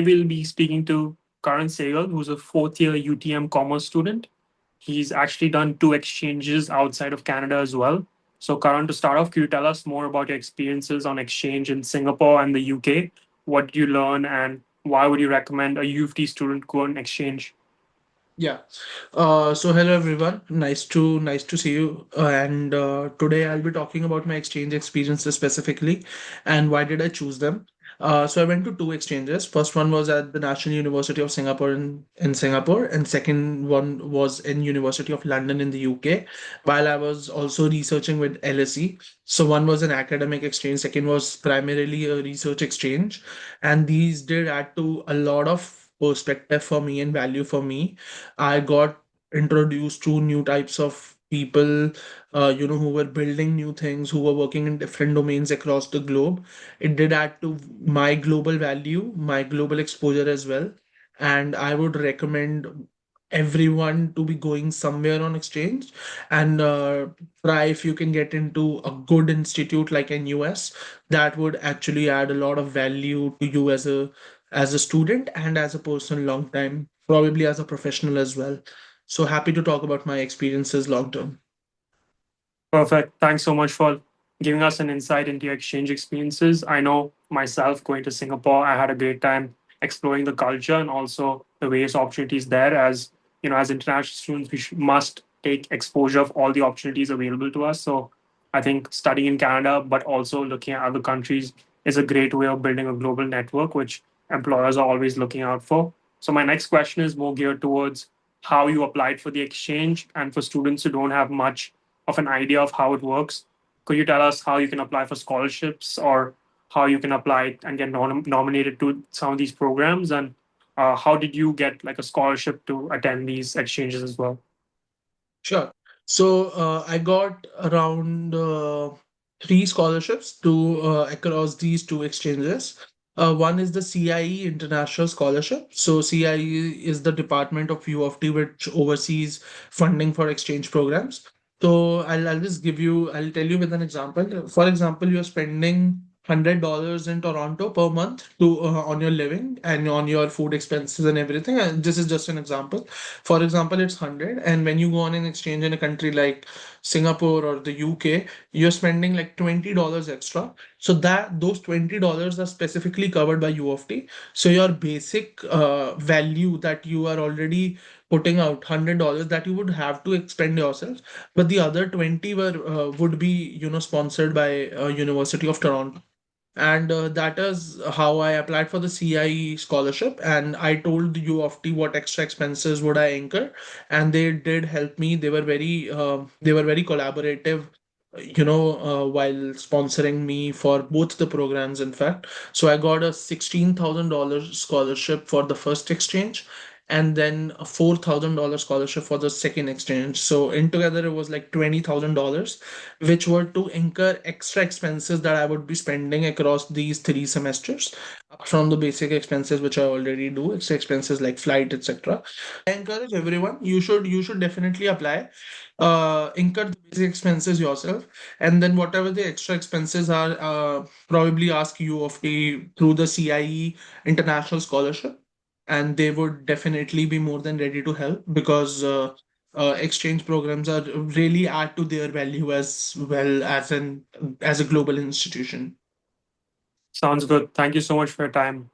We'll be speaking to Karan Sehgal, who's a fourth year UTM commerce student. He's actually done two exchanges outside of Canada as well. So, Karan, to start off, could you tell us more about your experiences on exchange in Singapore and the UK? What did you learn, and why would you recommend a U of T student go on exchange? Yeah. So hello everyone. Nice to see you. And today I'll be talking about my exchange experiences specifically, and why did I choose them. So I went to two exchanges. First one was at the National University of Singapore in Singapore, and second one was in University of London in the UK. While I was also researching with LSE, so one was an academic exchange, second was primarily a research exchange, and these did add to a lot of perspective for me and value for me. I got introduced to new types of people, who were building new things, who were working in different domains across the globe. It did add to my global value, my global exposure as well. And I would recommend everyone to be going somewhere on exchange and try if you can get into a good institute like in US. That would actually add a lot of value to you as a student and as a person long time, probably as a professional as well. So happy to talk about my experiences long term. Perfect. Thanks so much for giving us an insight into your exchange experiences. I know myself going to Singapore, I had a great time exploring the culture and also the various opportunities there. As you know, as international students, must take exposure of all the opportunities available to us. So I think studying in Canada, but also looking at other countries, is a great way of building a global network, which employers are always looking out for. So my next question is more geared towards how you applied for the exchange, and for students who don't have much of an idea of how it works. Could you tell us how you can apply for scholarships, or how you can apply and get nominated to some of these programs? And how did you get like a scholarship to attend these exchanges as well? Sure. So I got around three scholarships to across these two exchanges. One is the CIE International Scholarship. So CIE is the department of U of T which oversees funding for exchange programs. So I'll just I'll tell you with an example. For example, you're spending $100 in Toronto per month to on your living and on your food expenses and everything. And this is just an example. For example, it's 100, and when you go on an exchange in a country like Singapore or the UK, you're spending like $20 extra. So that those $20 are specifically covered by U of T. So your basic value that you are already putting out, $100 that you would have to expend yourself, but the other 20 were would be sponsored by University of Toronto. And that is how I applied for the CIE scholarship. And I told the U of T what extra expenses would I incur, and they did help me. They were very collaborative, while sponsoring me for both the programs. In fact, so I got a $16,000 scholarship for the first exchange, and then a $4,000 scholarship for the second exchange. So in together, it was like $20,000, which were to incur extra expenses that I would be spending across these three semesters, from the basic expenses which I already do, extra expenses like flight, etc. I encourage everyone. You should definitely apply. Incur the basic expenses yourself, and then whatever the extra expenses are, probably ask U of T through the CIE International Scholarship, and they would definitely be more than ready to help because. Exchange programs are really add to their value as well as a global institution. Sounds good. Thank you so much for your time.